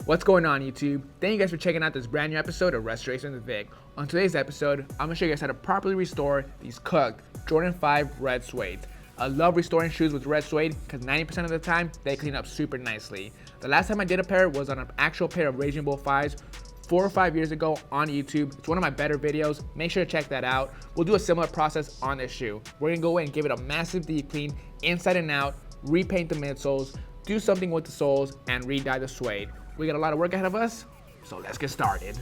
What's going on, YouTube? Thank you guys for checking out this brand new episode of Restoration with Vic. On today's episode, I'm gonna show you guys how to properly restore these cooked Jordan 5 red suede. I love restoring shoes with red suede because 90% of the time they clean up super nicely. The last time I did a pair was on an actual pair of Reshoevn8r 5s 4 or 5 years ago on YouTube. It's one of my better videos. Make sure to check that out. We'll do a similar process on this shoe. We're gonna go in and give it a massive deep clean inside and out, repaint the midsoles, do something with the soles, and re-dye the suede. We got a lot of work ahead of us, so let's get started.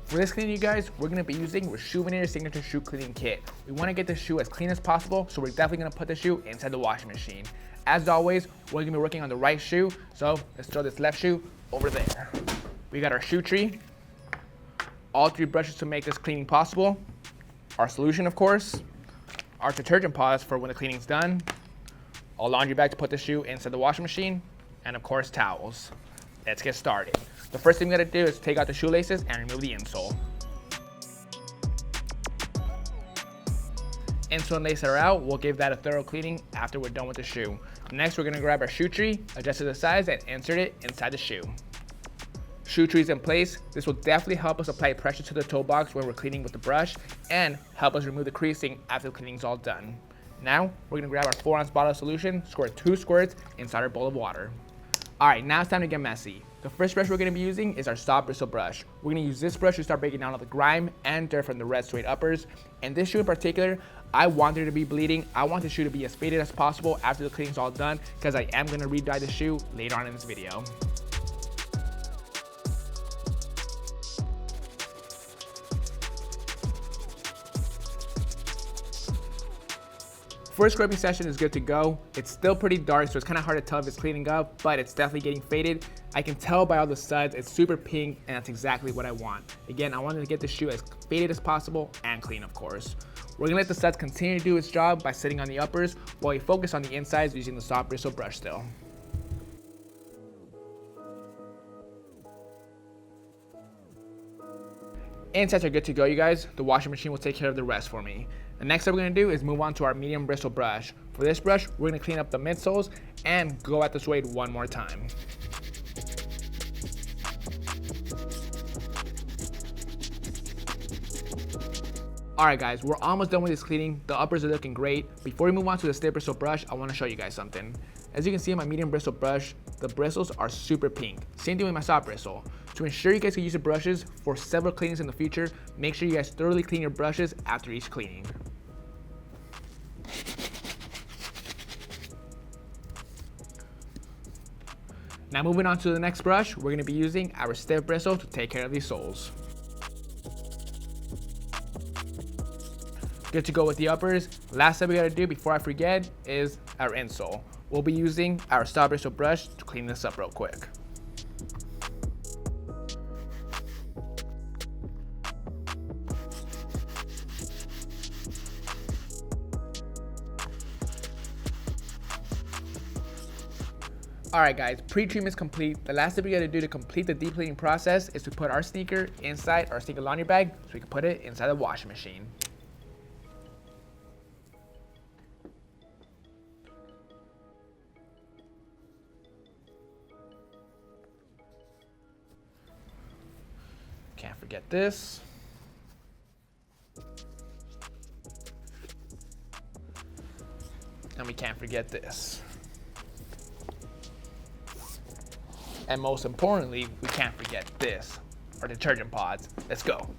For this cleaning, you guys, we're gonna be using Reshoevn8r Signature Shoe Cleaning Kit. We wanna get the shoe as clean as possible, so we're definitely gonna put the shoe inside the washing machine. As always, we're gonna be working on the right shoe, so let's throw this left shoe over there. We got our shoe tree, all 3 brushes to make this cleaning possible, our solution, of course, our detergent paws for when the cleaning's done, a laundry bag to put the shoe inside the washing machine, and of course towels. Let's get started. The first thing we gotta do is take out the shoelaces and remove the insole. Insole and lace are out. We'll give that a thorough cleaning after we're done with the shoe. Next, we're gonna grab our shoe tree, adjust to the size, and insert it inside the shoe. Shoe trees in place. This will definitely help us apply pressure to the toe box when we're cleaning with the brush and help us remove the creasing after the cleaning's all done. Now, we're gonna grab our 4-ounce bottle of solution, squirt 2 squirts inside our bowl of water. All right, now it's time to get messy. The first brush we're gonna be using is our soft bristle brush. We're gonna use this brush to start breaking down all the grime and dirt from the red suede uppers. And this shoe in particular, I want there to be bleeding. I want the shoe to be as faded as possible after the cleaning's all done because I am gonna re-dye the shoe later on in this video. First scrubbing session is good to go. It's still pretty dark, so it's kind of hard to tell if it's cleaning up, but it's definitely getting faded. I can tell by all the suds, it's super pink, and that's exactly what I want. Again, I wanted to get the shoe as faded as possible and clean, of course. We're gonna let the suds continue to do its job by sitting on the uppers while we focus on the insides using the soft bristle brush still. Insides are good to go, you guys. The washing machine will take care of the rest for me. The next step we're gonna do is move on to our medium bristle brush. For this brush, we're gonna clean up the midsoles and go at the suede one more time. Alright guys, we're almost done with this cleaning. The uppers are looking great. Before we move on to the stiff bristle brush, I wanna show you guys something. As you can see on my medium bristle brush, the bristles are super pink. Same thing with my soft bristle. To ensure you guys can use the brushes for several cleanings in the future, make sure you guys thoroughly clean your brushes after each cleaning. Now moving on to the next brush, we're gonna be using our stiff bristle to take care of these soles. Good to go with the uppers. Last step we gotta do before I forget is our insole. We'll be using our soft bristle brush to clean this up real quick. Alright guys, pre-treatment is complete. The last step we gotta do to complete the deep cleaning process is to put our sneaker inside our sneaker laundry bag so we can put it inside the washing machine. Can't forget this. And we can't forget this. And most importantly, we can't forget this, our detergent pods. Let's go.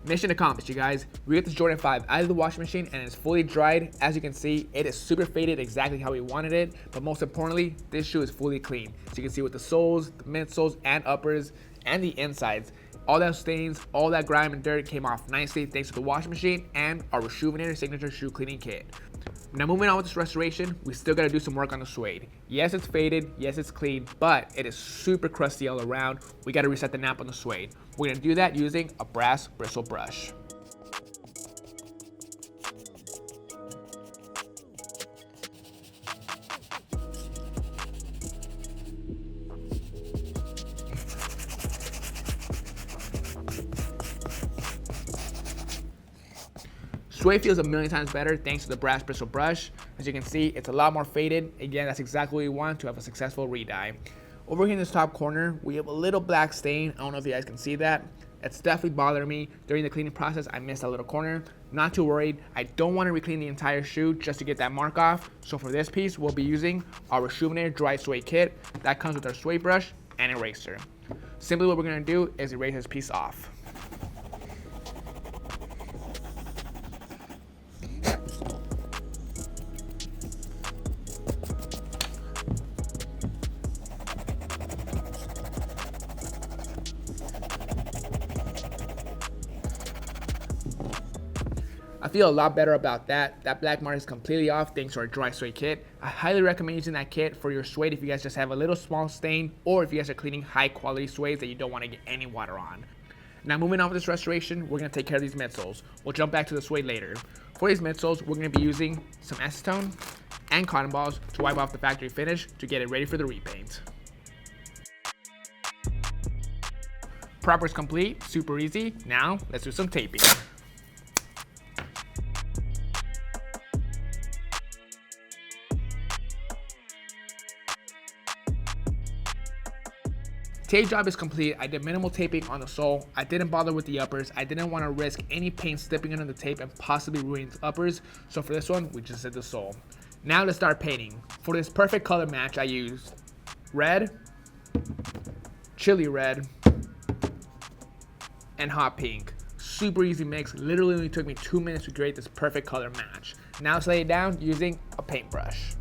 Mission accomplished, you guys. We got this Jordan 5 out of the washing machine and it's fully dried. As you can see, it is super faded exactly how we wanted it. But most importantly, this shoe is fully clean. So you can see with the soles, the midsoles, and uppers, and the insides, all that stains, all that grime and dirt came off nicely thanks to the washing machine and our Reshoevn8r Signature Shoe Cleaning Kit. Now moving on with this restoration, we still gotta do some work on the suede. Yes, it's faded, yes, it's clean, but it is super crusty all around. We gotta reset the nap on the suede. We're gonna do that using a brass bristle brush. suede feels a million times better thanks to the brass bristle brush. As you can see, it's a lot more faded. Again, that's exactly what we want to have a successful re-dye. Over here in this top corner, we have a little black stain. I don't know if you guys can see that. It's definitely bothering me. During the cleaning process, I missed that little corner. Not too worried. I don't want to re-clean the entire shoe just to get that mark off. So for this piece, we'll be using our Reshoevn8r Dry Suede Kit. That comes with our suede brush and eraser. Simply what we're going to do is erase this piece off. I feel a lot better about that. That black mark is completely off thanks to our dry suede kit. I highly recommend using that kit for your suede if you guys just have a little small stain or if you guys are cleaning high quality suede that you don't want to get any water on. Now moving on with this restoration, we're going to take care of these midsoles. We'll jump back to the suede later. For these midsoles, we're going to be using some acetone and cotton balls to wipe off the factory finish to get it ready for the repaint. Prop is complete, super easy. Now let's do some taping. Tape job is complete. I did minimal taping on the sole. I didn't bother with the uppers. I didn't want to risk any paint slipping under the tape and possibly ruining the uppers. So for this one, we just did the sole. Now let's start painting. For this perfect color match, I used red, chili red, and hot pink. Super easy mix. Literally only took me 2 minutes to create this perfect color match. Now let's lay it down using a paintbrush.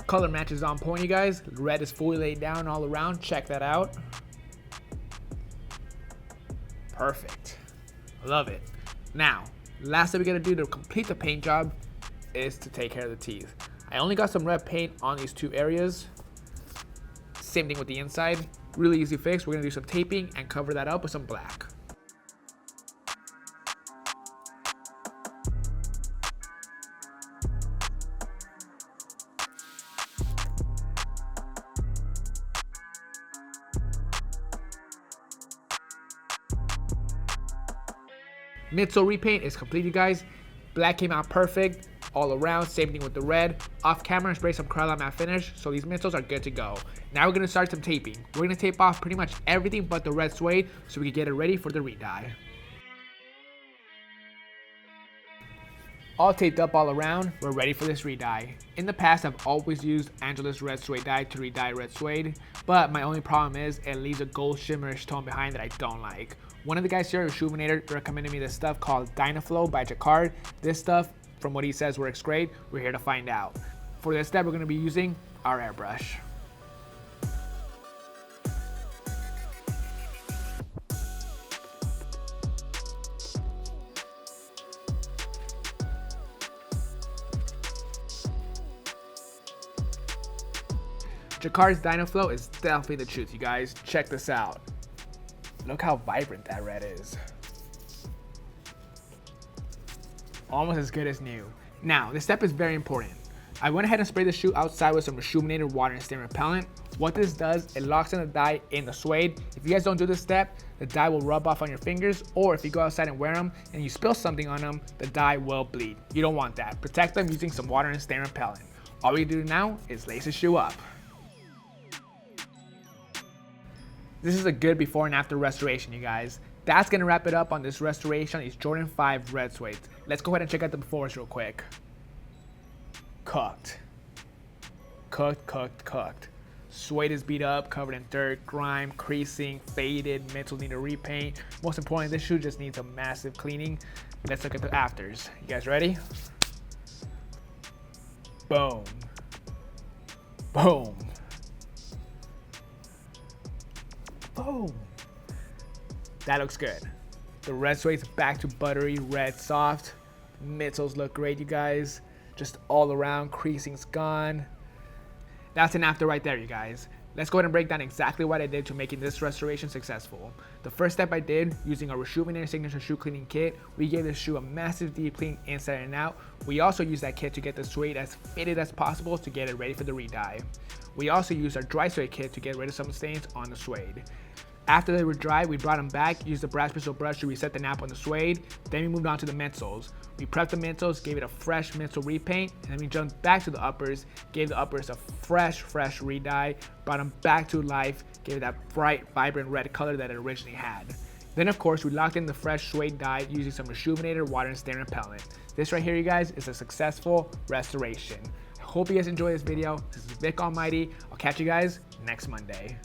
Color match is on point, you guys. Red is fully laid down all around. Check that out. Perfect. Love it. Now, last thing we gotta do to complete the paint job is to take care of the teeth. I only got some red paint on these two areas. Same thing with the inside. Really easy fix. We're gonna do some taping and cover that up with some black. Midsole repaint is completed, guys. Black came out perfect all around. Same thing with the red. Off camera, spray some Krylon matte finish, so these midsoles are good to go. Now we're gonna start some taping. We're gonna tape off pretty much everything but the red suede so we can get it ready for the re-dye. All taped up all around, we're ready for this re-dye. In the past, I've always used Angela's red suede dye to re-dye red suede, but my only problem is it leaves a gold shimmerish tone behind that I don't like. One of the guys here at Reshoevn8r recommended me this stuff called Dynaflow by Jacquard. This stuff, from what he says, works great. We're here to find out. For this step, we're going to be using our airbrush. Jacquard's Dynaflow is definitely the truth, you guys. Check this out. Look how vibrant that red is. Almost as good as new. Now, this step is very important. I went ahead and sprayed the shoe outside with some Reshoevn8r water and stain repellent. What this does, it locks in the dye in the suede. If you guys don't do this step, the dye will rub off on your fingers, or if you go outside and wear them and you spill something on them, the dye will bleed. You don't want that. Protect them using some water and stain repellent. All we do now is lace the shoe up. This is a good before and after restoration, you guys. That's gonna wrap it up on this restoration on these Jordan 5 red suede. Let's go ahead and check out the befores real quick. Cooked. Cooked, cooked, cooked. Suede is beat up, covered in dirt, grime, creasing, faded, midsoles need a repaint. Most importantly, this shoe just needs a massive cleaning. Let's look at the afters. You guys ready? Boom. Boom. Boom. That looks good. The red suede's back to buttery red soft. Midsoles look great, you guys. Just all around, creasing's gone. That's an after right there, you guys. Let's go ahead and break down exactly what I did to making this restoration successful. The first step I did, using our Reshoevn8r Signature Shoe Cleaning Kit, we gave the shoe a massive deep clean inside and out. We also used that kit to get the suede as fitted as possible to get it ready for the re-dye. We also used our Dry Suede Kit to get rid of some stains on the suede. After they were dry, we brought them back, used the brass bristle brush to reset the nap on the suede. Then we moved on to the midsoles. We prepped the midsoles, gave it a fresh midsole repaint, and then we jumped back to the uppers, gave the uppers a fresh re-dye, brought them back to life, gave it that bright, vibrant red color that it originally had. Then of course, we locked in the fresh suede dye using some Reshoevn8r water and stain repellent. This right here, you guys, is a successful restoration. I hope you guys enjoyed this video. This is Vick Almighty. I'll catch you guys next Monday.